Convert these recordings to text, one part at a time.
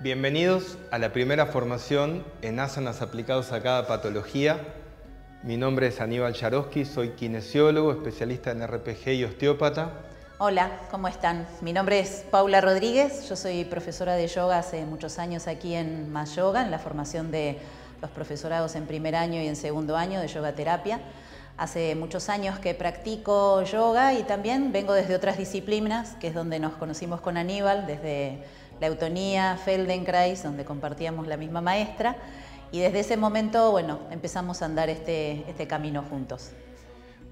Bienvenidos a la primera formación en asanas aplicados a cada patología. Mi nombre es Aníbal Yaroski, soy kinesiólogo, especialista en RPG y osteópata. Hola, ¿cómo están? Mi nombre es Paula Rodríguez, yo soy profesora de yoga hace muchos años aquí en Más Yoga, en la formación de los profesorados en primer año y en segundo año de yoga terapia. Hace muchos años que practico yoga y también vengo desde otras disciplinas, que es donde nos conocimos con Aníbal, desde la eutonía, Feldenkrais, donde compartíamos la misma maestra, y desde ese momento, bueno, empezamos a andar este camino juntos.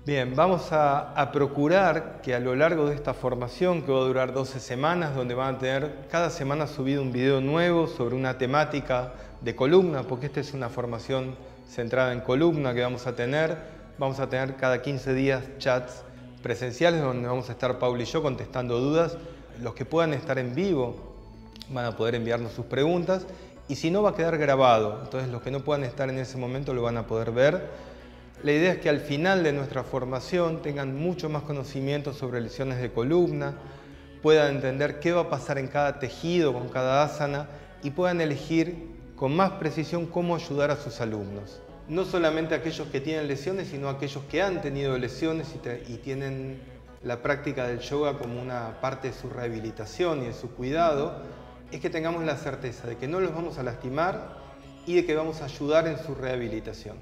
Bien, vamos a procurar que a lo largo de esta formación, que va a durar 12 semanas, donde van a tener cada semana subido un video nuevo sobre una temática de columna, porque esta es una formación centrada en columna que vamos a tener cada 15 días chats presenciales donde vamos a estar Paula y yo contestando dudas. Los que puedan estar en vivo van a poder enviarnos sus preguntas y si no va a quedar grabado, entonces los que no puedan estar en ese momento lo van a poder ver. La idea es que al final de nuestra formación tengan mucho más conocimiento sobre lesiones de columna, puedan entender qué va a pasar en cada tejido con cada asana y puedan elegir con más precisión cómo ayudar a sus alumnos. No solamente aquellos que tienen lesiones, sino aquellos que han tenido lesiones y tienen la práctica del yoga como una parte de su rehabilitación y de su cuidado, es que tengamos la certeza de que no los vamos a lastimar y de que vamos a ayudar en su rehabilitación.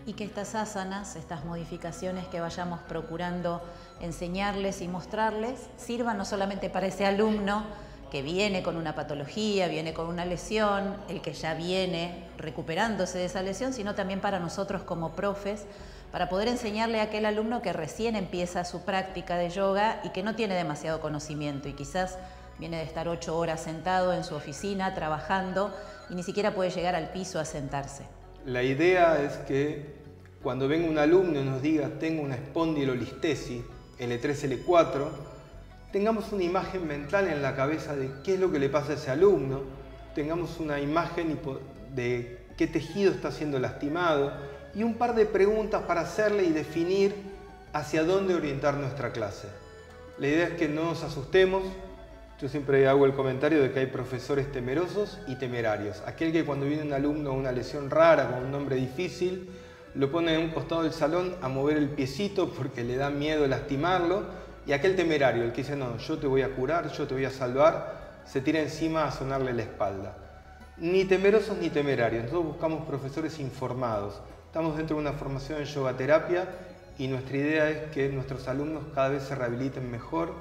Y que estas asanas, estas modificaciones que vayamos procurando enseñarles y mostrarles, sirvan no solamente para ese alumno que viene con una patología, viene con una lesión, el que ya viene recuperándose de esa lesión, sino también para nosotros como profes, para poder enseñarle a aquel alumno que recién empieza su práctica de yoga y que no tiene demasiado conocimiento y quizás viene de estar 8 horas sentado en su oficina trabajando y ni siquiera puede llegar al piso a sentarse. La idea es que cuando venga un alumno y nos diga tengo una espondilolistesis L3, L4, tengamos una imagen mental en la cabeza de qué es lo que le pasa a ese alumno, tengamos una imagen de qué tejido está siendo lastimado y un par de preguntas para hacerle y definir hacia dónde orientar nuestra clase. La idea es que no nos asustemos. Yo siempre hago el comentario de que hay profesores temerosos y temerarios. Aquel que cuando viene un alumno con una lesión rara, con un nombre difícil, lo pone en un costado del salón a mover el piecito porque le da miedo lastimarlo. Y aquel temerario, el que dice, no, yo te voy a curar, yo te voy a salvar, se tira encima a sonarle la espalda. Ni temerosos ni temerarios. Nosotros buscamos profesores informados. Estamos dentro de una formación en yoga terapia y nuestra idea es que nuestros alumnos cada vez se rehabiliten mejor,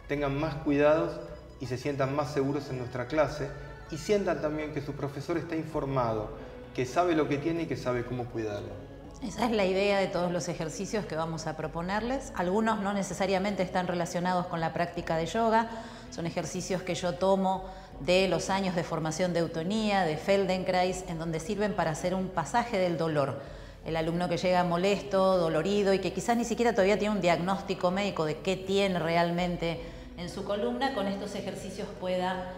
tengan más cuidados y se sientan más seguros en nuestra clase y sientan también que su profesor está informado, que sabe lo que tiene y que sabe cómo cuidarlo. Esa es la idea de todos los ejercicios que vamos a proponerles. Algunos no necesariamente están relacionados con la práctica de yoga, son ejercicios que yo tomo de los años de formación de eutonía, de Feldenkrais, en donde sirven para hacer un pasaje del dolor. El alumno que llega molesto, dolorido y que quizás ni siquiera todavía tiene un diagnóstico médico de qué tiene realmente en su columna, con estos ejercicios pueda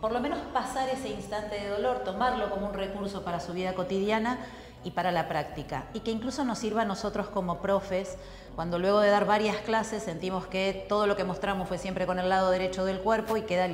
por lo menos pasar ese instante de dolor, tomarlo como un recurso para su vida cotidiana y para la práctica. Y que incluso nos sirva a nosotros como profes, cuando luego de dar varias clases sentimos que todo lo que mostramos fue siempre con el lado derecho del cuerpo y queda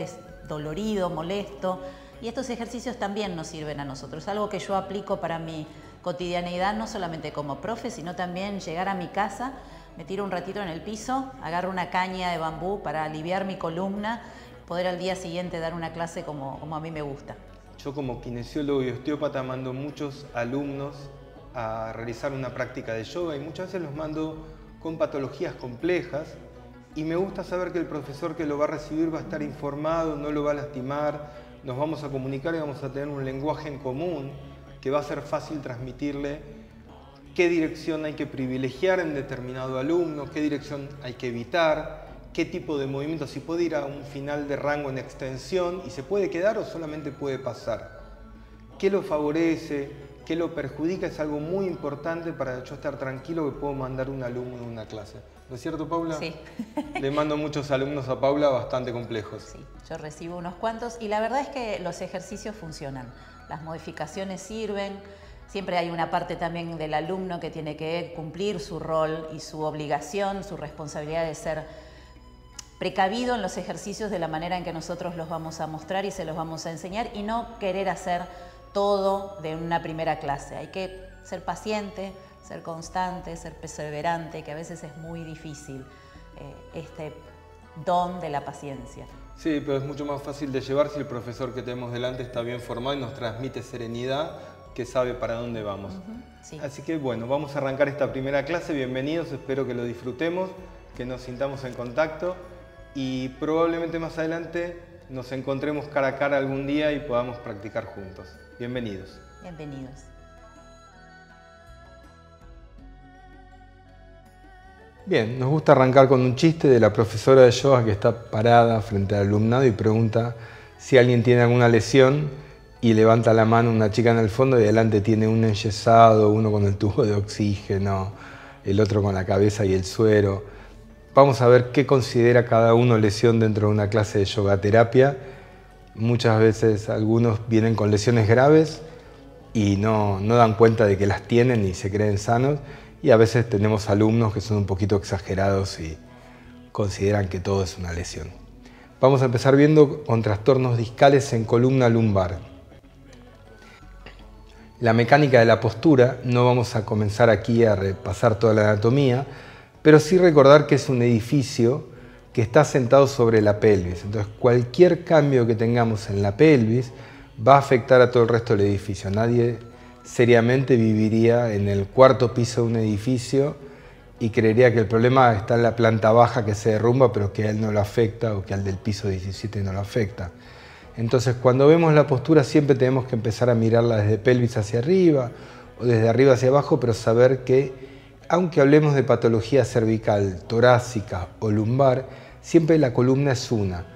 dolorido, molesto. Y estos ejercicios también nos sirven a nosotros, algo que yo aplico para mi cotidianeidad, no solamente como profe, sino también llegar a mi casa me tiro un ratito en el piso, agarro una caña de bambú para aliviar mi columna, poder al día siguiente dar una clase como a mí me gusta. Yo como kinesiólogo y osteópata mando muchos alumnos a realizar una práctica de yoga y muchas veces los mando con patologías complejas y me gusta saber que el profesor que lo va a recibir va a estar informado, no lo va a lastimar, nos vamos a comunicar y vamos a tener un lenguaje en común que va a ser fácil transmitirle qué dirección hay que privilegiar en determinado alumno, qué dirección hay que evitar, qué tipo de movimiento, si puede ir a un final de rango en extensión y se puede quedar o solamente puede pasar. ¿Qué lo favorece? ¿Qué lo perjudica? Es algo muy importante para yo estar tranquilo que puedo mandar un alumno en una clase. ¿No es cierto, Paula? Sí. Le mando muchos alumnos a Paula bastante complejos. Sí, yo recibo unos cuantos y la verdad es que los ejercicios funcionan. Las modificaciones sirven. Siempre hay una parte también del alumno que tiene que cumplir su rol y su obligación, su responsabilidad de ser precavido en los ejercicios de la manera en que nosotros los vamos a mostrar y se los vamos a enseñar y no querer hacer todo de una primera clase. Hay que ser paciente, ser constante, ser perseverante, que a veces es muy difícil este don de la paciencia. Sí, pero es mucho más fácil de llevar si el profesor que tenemos delante está bien formado y nos transmite serenidad, que sabe para dónde vamos. Sí. Así que bueno, vamos a arrancar esta primera clase. Bienvenidos, espero que lo disfrutemos, que nos sintamos en contacto y probablemente más adelante nos encontremos cara a cara algún día y podamos practicar juntos. Bienvenidos. Bienvenidos. Bien, nos gusta arrancar con un chiste de la profesora de yoga que está parada frente al alumnado y pregunta si alguien tiene alguna lesión y levanta la mano una chica en el fondo y delante tiene un enyesado, uno con el tubo de oxígeno, el otro con la cabeza y el suero. Vamos a ver qué considera cada uno lesión dentro de una clase de yoga terapia. Muchas veces algunos vienen con lesiones graves y no dan cuenta de que las tienen y se creen sanos. Y a veces tenemos alumnos que son un poquito exagerados y consideran que todo es una lesión. Vamos a empezar viendo con trastornos discales en columna lumbar. La mecánica de la postura, no vamos a comenzar aquí a repasar toda la anatomía, pero sí recordar que es un edificio que está sentado sobre la pelvis. Entonces cualquier cambio que tengamos en la pelvis va a afectar a todo el resto del edificio. Nadie seriamente viviría en el cuarto piso de un edificio y creería que el problema está en la planta baja que se derrumba, pero que a él no lo afecta o que al del piso 17 no lo afecta. Entonces, cuando vemos la postura siempre tenemos que empezar a mirarla desde pelvis hacia arriba o desde arriba hacia abajo, pero saber que, aunque hablemos de patología cervical, torácica o lumbar, siempre la columna es una.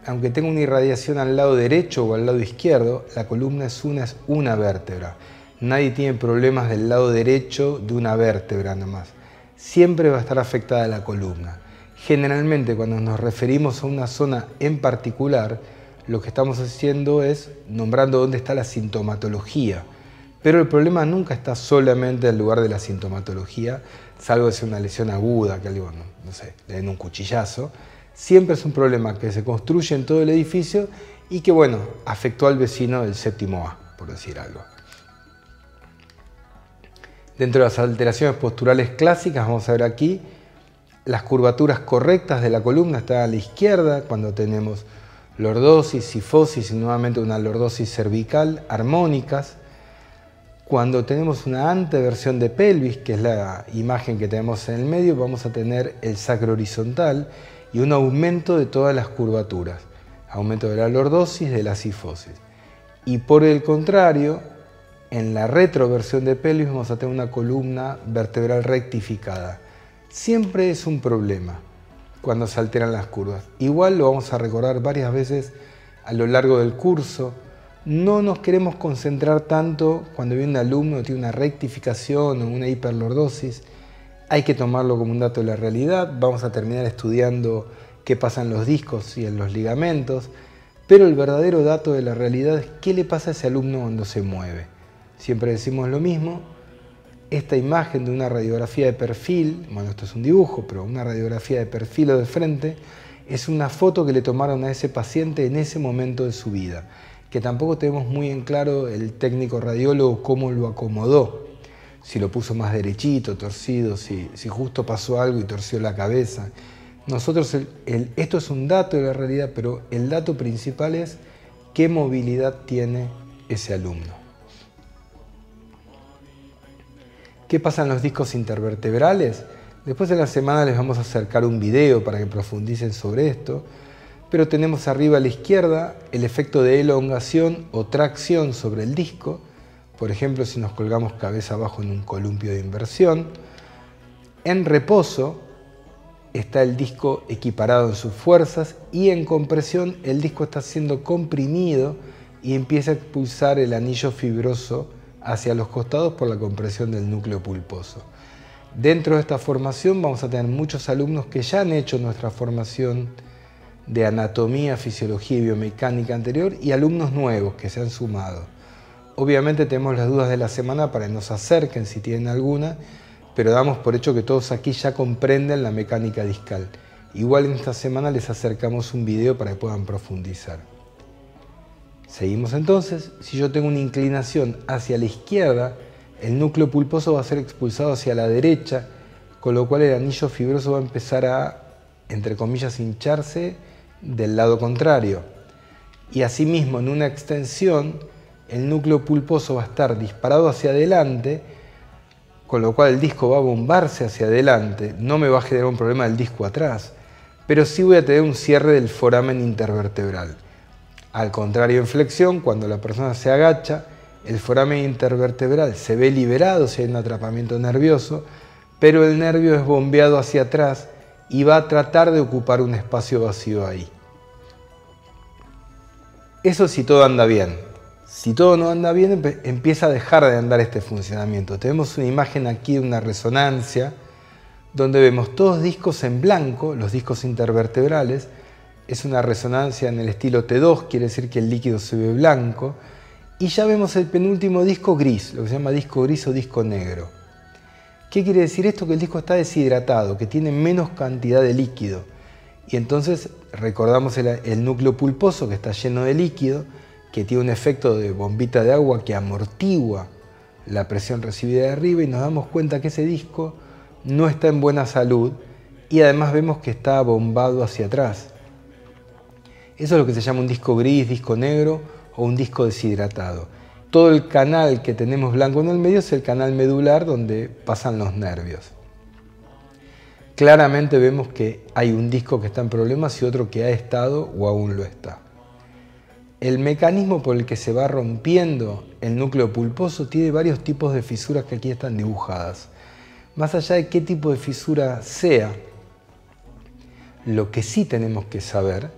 Aunque tenga una irradiación al lado derecho o al lado izquierdo, la columna es una vértebra. Nadie tiene problemas del lado derecho de una vértebra nomás. Siempre va a estar afectada la columna. Generalmente cuando nos referimos a una zona en particular, lo que estamos haciendo es nombrando dónde está la sintomatología. Pero el problema nunca está solamente en el lugar de la sintomatología, salvo que sea una lesión aguda, que algo, no sé, le den un cuchillazo. Siempre es un problema que se construye en todo el edificio y que, bueno, afectó al vecino del séptimo A, por decir algo. Dentro de las alteraciones posturales clásicas, vamos a ver aquí las curvaturas correctas de la columna. Está a la izquierda cuando tenemos lordosis, sifosis y nuevamente una lordosis cervical, armónicas. Cuando tenemos una anteversión de pelvis, que es la imagen que tenemos en el medio, vamos a tener el sacro horizontal y un aumento de todas las curvaturas. Aumento de la lordosis, de la sifosis. Y por el contrario, en la retroversión de pelvis vamos a tener una columna vertebral rectificada. Siempre es un problema cuando se alteran las curvas. Igual lo vamos a recordar varias veces a lo largo del curso. No nos queremos concentrar tanto cuando viene un alumno que tiene una rectificación o una hiperlordosis. Hay que tomarlo como un dato de la realidad. Vamos a terminar estudiando qué pasa en los discos y en los ligamentos. Pero el verdadero dato de la realidad es qué le pasa a ese alumno cuando se mueve. Siempre decimos lo mismo. Esta imagen de una radiografía de perfil, bueno, esto es un dibujo, pero una radiografía de perfil o de frente, es una foto que le tomaron a ese paciente en ese momento de su vida, que tampoco tenemos muy en claro el técnico radiólogo cómo lo acomodó. si lo puso más derechito, torcido, si justo pasó algo y torció la cabeza. Nosotros, esto es un dato de la realidad, pero el dato principal es qué movilidad tiene ese alumno. ¿Qué pasa en los discos intervertebrales? Después de la semana les vamos a acercar un video para que profundicen sobre esto, pero tenemos arriba a la izquierda el efecto de elongación o tracción sobre el disco, por ejemplo si nos colgamos cabeza abajo en un columpio de inversión. En reposo está el disco equiparado en sus fuerzas y en compresión el disco está siendo comprimido y empieza a expulsar el anillo fibroso hacia los costados por la compresión del núcleo pulposo. Dentro de esta formación vamos a tener muchos alumnos que ya han hecho nuestra formación de anatomía, fisiología y biomecánica anterior y alumnos nuevos que se han sumado. Obviamente tenemos las dudas de la semana para que nos acerquen si tienen alguna, pero damos por hecho que todos aquí ya comprenden la mecánica discal. Igual en esta semana les acercamos un video para que puedan profundizar. Seguimos entonces. Si yo tengo una inclinación hacia la izquierda, el núcleo pulposo va a ser expulsado hacia la derecha, con lo cual el anillo fibroso va a empezar a, entre comillas, hincharse del lado contrario. Y asimismo, en una extensión, el núcleo pulposo va a estar disparado hacia adelante, con lo cual el disco va a bombarse hacia adelante. No me va a generar un problema del disco atrás, pero sí voy a tener un cierre del foramen intervertebral. Al contrario, en flexión, cuando la persona se agacha, el foramen intervertebral se ve liberado si hay un atrapamiento nervioso, pero el nervio es bombeado hacia atrás y va a tratar de ocupar un espacio vacío ahí. Eso si todo anda bien. Si todo no anda bien, empieza a dejar de andar este funcionamiento. Tenemos una imagen aquí de una resonancia donde vemos todos discos en blanco, los discos intervertebrales. Es una resonancia en el estilo T2, quiere decir que el líquido se ve blanco. Y ya vemos el penúltimo disco gris, lo que se llama disco gris o disco negro. ¿Qué quiere decir esto? Que el disco está deshidratado, que tiene menos cantidad de líquido. Y entonces recordamos el núcleo pulposo que está lleno de líquido, que tiene un efecto de bombita de agua que amortigua la presión recibida de arriba y nos damos cuenta que ese disco no está en buena salud y además vemos que está bombado hacia atrás. Eso es lo que se llama un disco gris, disco negro o un disco deshidratado. Todo el canal que tenemos blanco en el medio es el canal medular donde pasan los nervios. Claramente vemos que hay un disco que está en problemas y otro que ha estado o aún lo está. El mecanismo por el que se va rompiendo el núcleo pulposo tiene varios tipos de fisuras que aquí están dibujadas. Más allá de qué tipo de fisura sea, lo que sí tenemos que saber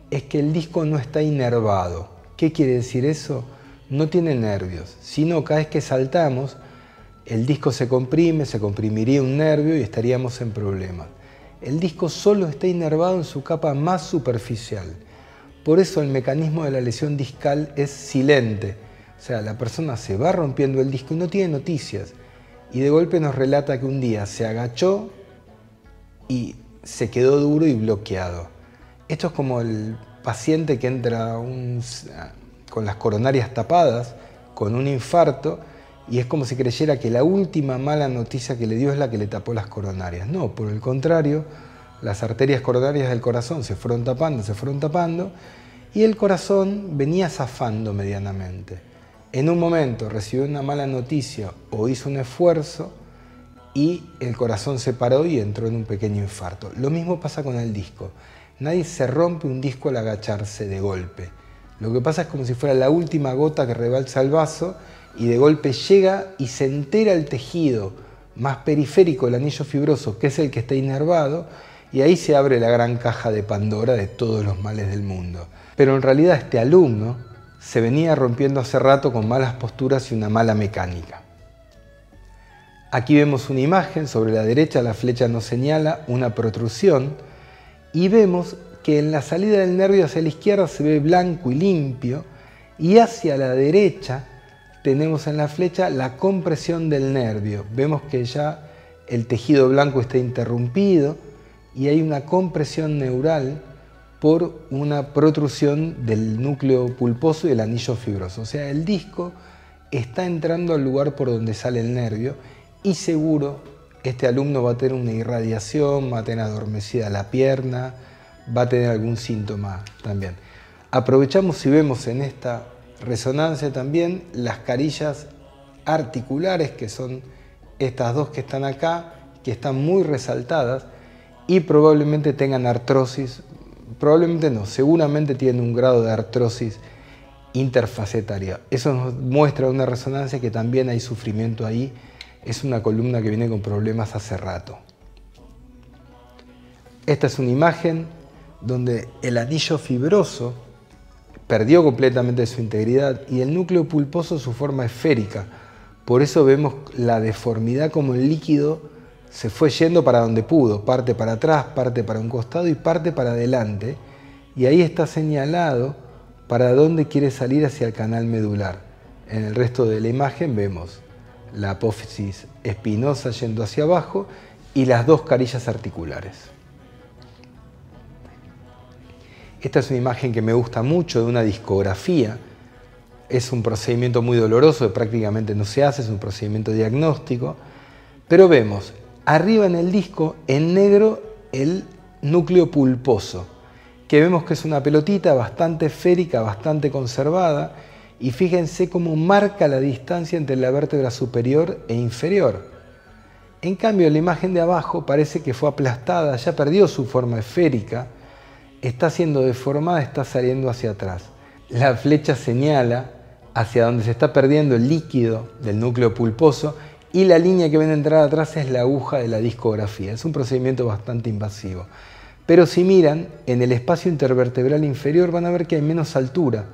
es que el disco no está inervado. ¿Qué quiere decir eso? No tiene nervios, sino cada vez que saltamos, el disco se comprime, se comprimiría un nervio y estaríamos en problemas. El disco solo está inervado en su capa más superficial. Por eso el mecanismo de la lesión discal es silente. O sea, la persona se va rompiendo el disco y no tiene noticias. Y de golpe nos relata que un día se agachó y se quedó duro y bloqueado. Esto es como el paciente que entra con las coronarias tapadas, con un infarto, y es como si creyera que la última mala noticia que le dio es la que le tapó las coronarias. No, por el contrario, las arterias coronarias del corazón se fueron tapando, y el corazón venía zafando medianamente. En un momento recibió una mala noticia o hizo un esfuerzo y el corazón se paró y entró en un pequeño infarto. Lo mismo pasa con el disco. Nadie se rompe un disco al agacharse de golpe. Lo que pasa es como si fuera la última gota que rebalsa el vaso y de golpe llega y se entera el tejido más periférico del anillo fibroso, que es el que está inervado, y ahí se abre la gran caja de Pandora de todos los males del mundo. Pero en realidad este alumno se venía rompiendo hace rato con malas posturas y una mala mecánica. Aquí vemos una imagen, sobre la derecha la flecha nos señala una protrusión y vemos que en la salida del nervio hacia la izquierda se ve blanco y limpio y hacia la derecha tenemos en la flecha la compresión del nervio. Vemos que ya el tejido blanco está interrumpido y hay una compresión neural por una protrusión del núcleo pulposo y del anillo fibroso. O sea, el disco está entrando al lugar por donde sale el nervio y seguro este alumno va a tener una irradiación, va a tener adormecida la pierna, va a tener algún síntoma también. Aprovechamos y vemos en esta resonancia también las carillas articulares, que son estas dos que están acá, que están muy resaltadas y probablemente tengan artrosis, probablemente no, seguramente tienen un grado de artrosis interfacetaria. Eso nos muestra una resonancia que también hay sufrimiento ahí. Es una columna que viene con problemas hace rato. Esta es una imagen donde el anillo fibroso perdió completamente su integridad y el núcleo pulposo su forma esférica. Por eso vemos la deformidad, como el líquido se fue yendo para donde pudo, parte para atrás, parte para un costado y parte para adelante. Y ahí está señalado para dónde quiere salir hacia el canal medular. En el resto de la imagen vemos la apófisis espinosa yendo hacia abajo y las dos carillas articulares. Esta es una imagen que me gusta mucho de una discografía. Es un procedimiento muy doloroso que prácticamente no se hace, es un procedimiento diagnóstico. Pero vemos arriba en el disco en negro el núcleo pulposo, que vemos que es una pelotita bastante esférica, bastante conservada, y fíjense cómo marca la distancia entre la vértebra superior e inferior. En cambio, la imagen de abajo parece que fue aplastada, ya perdió su forma esférica, está siendo deformada, está saliendo hacia atrás. La flecha señala hacia donde se está perdiendo el líquido del núcleo pulposo y la línea que ven entrar atrás es la aguja de la discografía. Es un procedimiento bastante invasivo. Pero si miran, en el espacio intervertebral inferior van a ver que hay menos altura,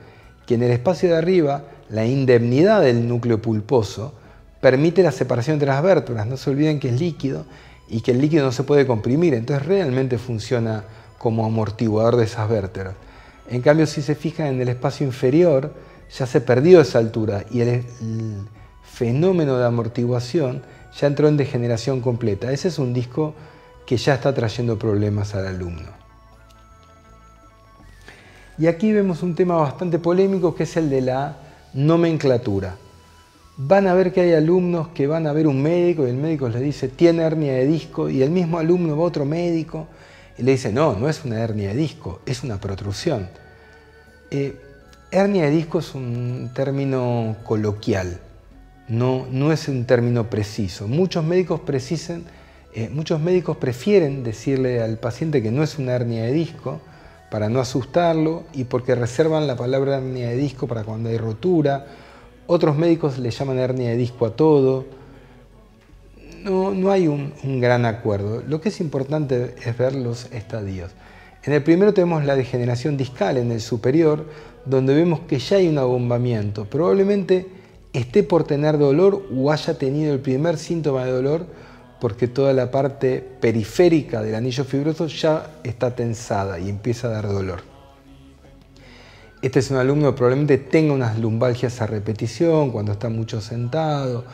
que en el espacio de arriba la indemnidad del núcleo pulposo permite la separación entre las vértebras. No se olviden que es líquido y que el líquido no se puede comprimir, entonces realmente funciona como amortiguador de esas vértebras. En cambio, si se fijan en el espacio inferior, ya se perdió esa altura y el fenómeno de amortiguación ya entró en degeneración completa. Ese es un disco que ya está trayendo problemas al alumno. Y aquí vemos un tema bastante polémico, que es el de la nomenclatura. Van a ver que hay alumnos que van a ver un médico y el médico les dice tiene hernia de disco, y el mismo alumno va a otro médico y le dice no, no es una hernia de disco, es una protrusión. Hernia de disco es un término coloquial, no es un término preciso. Muchos médicos prefieren decirle al paciente que no es una hernia de disco para no asustarlo y porque reservan la palabra hernia de disco para cuando hay rotura. Otros médicos le llaman hernia de disco a todo. No hay un gran acuerdo. Lo que es importante es ver los estadios. En el primero tenemos la degeneración discal en el superior, donde vemos que ya hay un abombamiento. Probablemente esté por tener dolor o haya tenido el primer síntoma de dolor porque toda la parte periférica del anillo fibroso ya está tensada y empieza a dar dolor. Este es un alumno que probablemente tenga unas lumbalgias a repetición cuando está mucho sentado,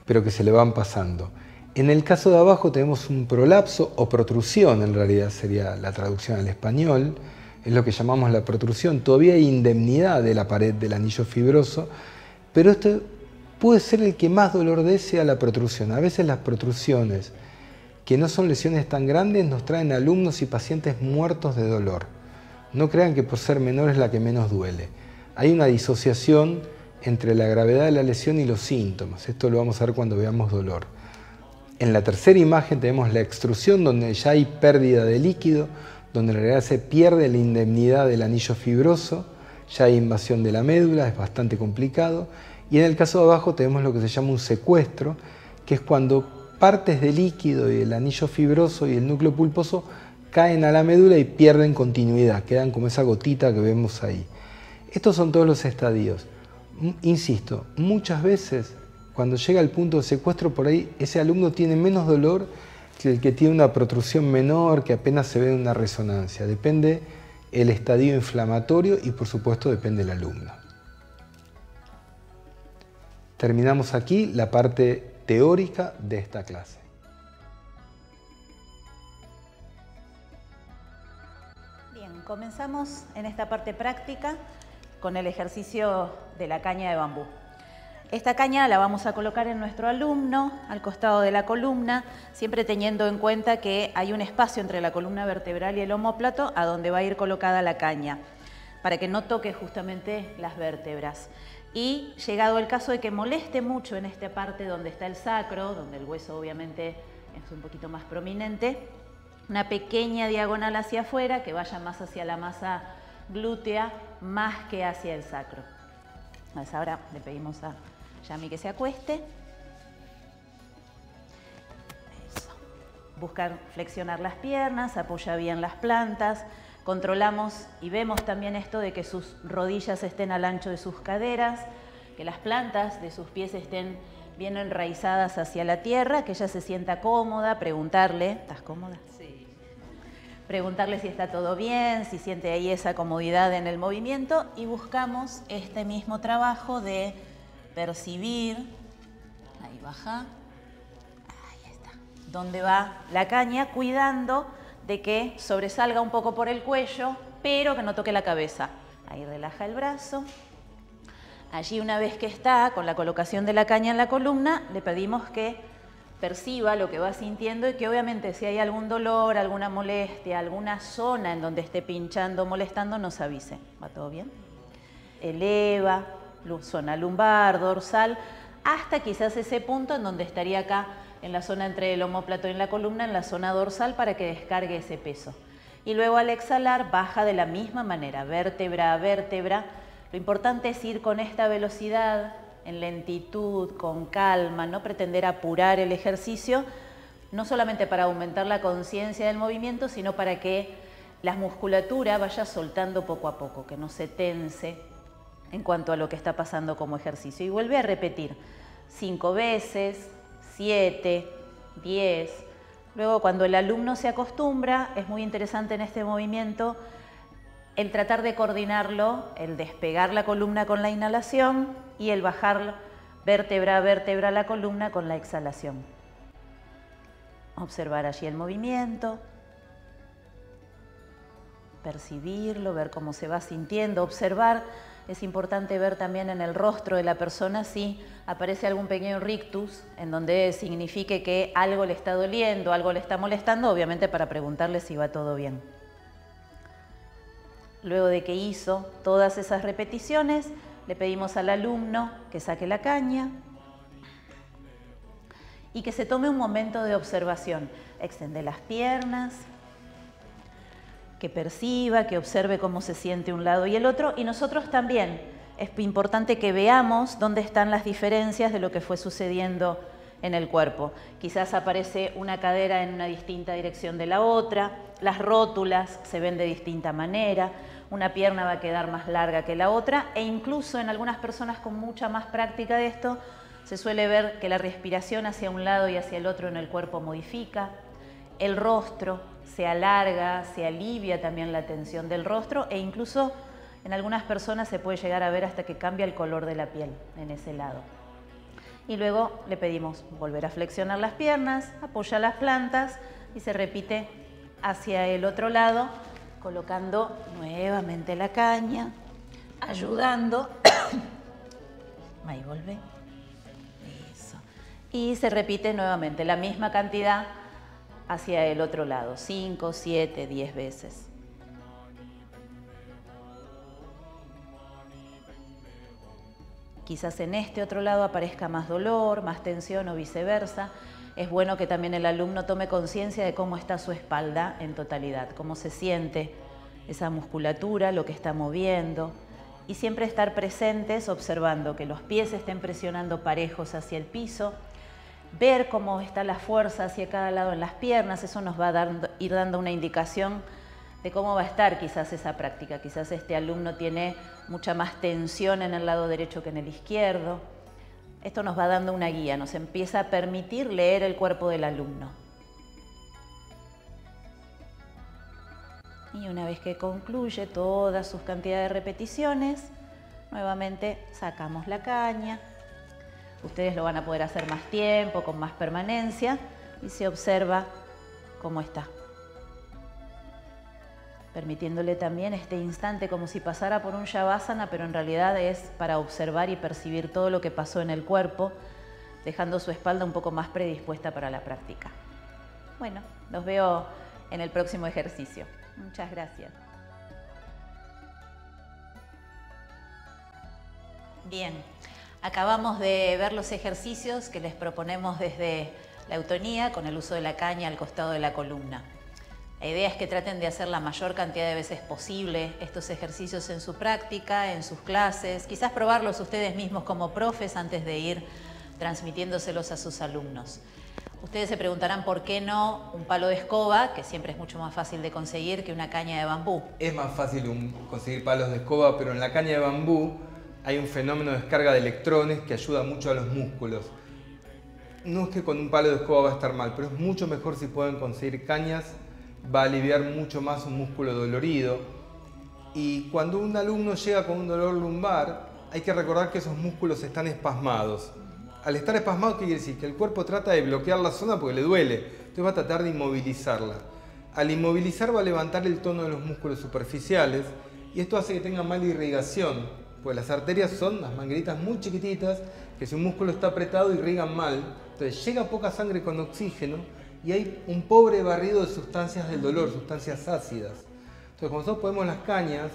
pero que se le van pasando. En el caso de abajo tenemos un prolapso o protrusión, en realidad sería la traducción al español, es lo que llamamos la protrusión. Todavía hay indemnidad de la pared del anillo fibroso, pero este puede ser el que más dolor dé, sea la protrusión. A veces las protrusiones, que no son lesiones tan grandes, nos traen alumnos y pacientes muertos de dolor. No crean que por ser menor es la que menos duele. Hay una disociación entre la gravedad de la lesión y los síntomas. Esto lo vamos a ver cuando veamos dolor. En la tercera imagen tenemos la extrusión, donde ya hay pérdida de líquido, donde en realidad se pierde la indemnidad del anillo fibroso, ya hay invasión de la médula, es bastante complicado. Y en el caso de abajo tenemos lo que se llama un secuestro, que es cuando partes de líquido y el anillo fibroso y el núcleo pulposo caen a la médula y pierden continuidad, quedan como esa gotita que vemos ahí. Estos son todos los estadios. Insisto, muchas veces cuando llega al punto de secuestro, por ahí ese alumno tiene menos dolor que el que tiene una protrusión menor, que apenas se ve en una resonancia. Depende el estadio inflamatorio y por supuesto depende del alumno. Terminamos aquí la parte teórica de esta clase. Bien, comenzamos en esta parte práctica con el ejercicio de la caña de bambú. Esta caña la vamos a colocar en nuestro alumno, al costado de la columna, siempre teniendo en cuenta que hay un espacio entre la columna vertebral y el omóplato a donde va a ir colocada la caña, para que no toque justamente las vértebras. Y llegado el caso de que moleste mucho en esta parte donde está el sacro, donde el hueso obviamente es un poquito más prominente, una pequeña diagonal hacia afuera que vaya más hacia la masa glútea más que hacia el sacro. Ahora le pedimos a Yami que se acueste. Eso. Buscar flexionar las piernas, apoya bien las plantas. Controlamos y vemos también esto de que sus rodillas estén al ancho de sus caderas, que las plantas de sus pies estén bien enraizadas hacia la tierra, que ella se sienta cómoda, preguntarle, ¿estás cómoda? Sí. Preguntarle si está todo bien, si siente ahí esa comodidad en el movimiento y buscamos este mismo trabajo de percibir, ahí baja, ahí está, dónde va la caña, cuidando de que sobresalga un poco por el cuello, pero que no toque la cabeza. Ahí relaja el brazo. Allí, una vez que está con la colocación de la caña en la columna, le pedimos que perciba lo que va sintiendo y que obviamente si hay algún dolor, alguna molestia, alguna zona en donde esté pinchando, molestando, nos avise. ¿Va todo bien? Eleva, zona lumbar, dorsal, hasta quizás ese punto en donde estaría acá en la zona entre el omóplato y la columna, en la zona dorsal, para que descargue ese peso. Y luego al exhalar baja de la misma manera, vértebra a vértebra. Lo importante es ir con esta velocidad, en lentitud, con calma, no pretender apurar el ejercicio, no solamente para aumentar la conciencia del movimiento, sino para que la musculatura vaya soltando poco a poco, que no se tense en cuanto a lo que está pasando como ejercicio. Y vuelve a repetir 5 veces, 7, 10. Luego, cuando el alumno se acostumbra, es muy interesante en este movimiento el tratar de coordinarlo, el despegar la columna con la inhalación y el bajar vértebra a vértebra la columna con la exhalación. Observar allí el movimiento, percibirlo, ver cómo se va sintiendo, observar. Es importante ver también en el rostro de la persona si aparece algún pequeño rictus, en donde signifique que algo le está doliendo, algo le está molestando, obviamente para preguntarle si va todo bien. Luego de que hizo todas esas repeticiones, le pedimos al alumno que saque la caña y que se tome un momento de observación. Extiende las piernas, que perciba, que observe cómo se siente un lado y el otro. Y nosotros también es importante que veamos dónde están las diferencias de lo que fue sucediendo en el cuerpo. Quizás aparece una cadera en una distinta dirección de la otra, las rótulas se ven de distinta manera, una pierna va a quedar más larga que la otra e incluso en algunas personas con mucha más práctica de esto se suele ver que la respiración hacia un lado y hacia el otro en el cuerpo modifica, el rostro se alarga, se alivia también la tensión del rostro e incluso en algunas personas se puede llegar a ver hasta que cambia el color de la piel en ese lado. Y luego le pedimos volver a flexionar las piernas, apoya las plantas y se repite hacia el otro lado, colocando nuevamente la caña, ayudando. Ahí vuelve. Eso. Y se repite nuevamente la misma cantidad hacia el otro lado, 5, 7, 10 veces. Quizás en este otro lado aparezca más dolor, más tensión o viceversa. Es bueno que también el alumno tome conciencia de cómo está su espalda en totalidad, cómo se siente esa musculatura, lo que está moviendo. Y siempre estar presentes observando que los pies estén presionando parejos hacia el piso, ver cómo está la fuerza hacia cada lado en las piernas. Eso nos va a ir dando una indicación de cómo va a estar quizás esa práctica. Quizás este alumno tiene mucha más tensión en el lado derecho que en el izquierdo. Esto nos va dando una guía, nos empieza a permitir leer el cuerpo del alumno. Y una vez que concluye todas sus cantidades de repeticiones, nuevamente sacamos la caña. Ustedes lo van a poder hacer más tiempo, con más permanencia, y se observa cómo está. permitiéndole también este instante como si pasara por un Shavasana, pero en realidad es para observar y percibir todo lo que pasó en el cuerpo, dejando su espalda un poco más predispuesta para la práctica. Bueno, los veo en el próximo ejercicio. Muchas gracias. Bien, acabamos de ver los ejercicios que les proponemos desde la eutonía con el uso de la caña al costado de la columna. La idea es que traten de hacer la mayor cantidad de veces posible estos ejercicios en su práctica, en sus clases, quizás probarlos ustedes mismos como profes antes de ir transmitiéndoselos a sus alumnos. Ustedes se preguntarán por qué no un palo de escoba, que siempre es mucho más fácil de conseguir que una caña de bambú. Es más fácil conseguir palos de escoba, pero en la caña de bambú hay un fenómeno de descarga de electrones que ayuda mucho a los músculos. No es que con un palo de escoba va a estar mal, pero es mucho mejor si pueden conseguir cañas, va a aliviar mucho más un músculo dolorido. Y cuando un alumno llega con un dolor lumbar, hay que recordar que esos músculos están espasmados. Al estar espasmado, ¿qué quiere decir? Que el cuerpo trata de bloquear la zona porque le duele, entonces va a tratar de inmovilizarla. Al inmovilizar va a levantar el tono de los músculos superficiales y esto hace que tenga mala irrigación, pues las arterias son las mangueritas muy chiquititas que si un músculo está apretado irrigan mal, entonces llega poca sangre con oxígeno y hay un pobre barrido de sustancias del dolor, sustancias ácidas. Entonces cuando nosotros ponemos las cañas,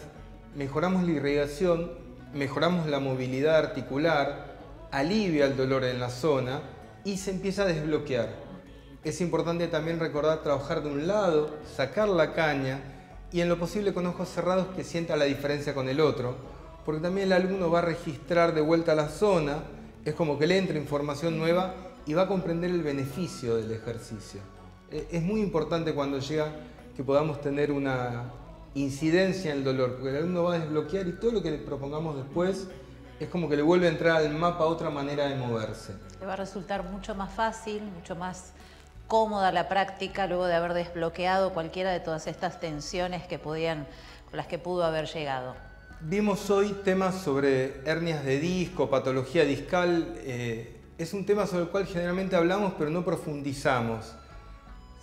mejoramos la irrigación, mejoramos la movilidad articular, alivia el dolor en la zona y se empieza a desbloquear. Es importante también recordar trabajar de un lado, sacar la caña y en lo posible con ojos cerrados que sienta la diferencia con el otro, porque también el alumno va a registrar de vuelta la zona, es como que le entra información nueva y va a comprender el beneficio del ejercicio. Es muy importante cuando llega que podamos tener una incidencia en el dolor, porque el alumno va a desbloquear y todo lo que le propongamos después es como que le vuelve a entrar al mapa otra manera de moverse. Le va a resultar mucho más fácil, mucho más cómoda la práctica luego de haber desbloqueado cualquiera de todas estas tensiones con las que pudo haber llegado. Vimos hoy temas sobre hernias de disco, patología discal. Es un tema sobre el cual generalmente hablamos pero no profundizamos.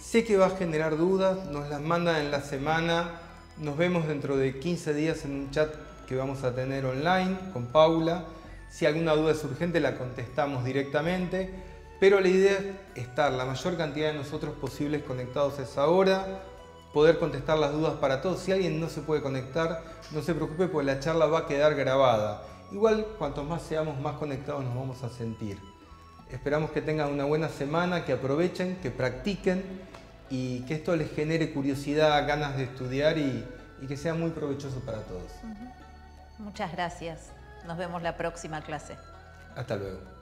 Sé que va a generar dudas, nos las mandan en la semana. Nos vemos dentro de 15 días en un chat que vamos a tener online con Paula. Si alguna duda es urgente la contestamos directamente, pero la idea es estar la mayor cantidad de nosotros posibles conectados a esa hora, poder contestar las dudas para todos. Si alguien no se puede conectar, no se preocupe porque la charla va a quedar grabada. Igual, cuanto más seamos, más conectados nos vamos a sentir. Esperamos que tengan una buena semana, que aprovechen, que practiquen y que esto les genere curiosidad, ganas de estudiar y que sea muy provechoso para todos. Muchas gracias. Nos vemos la próxima clase. Hasta luego.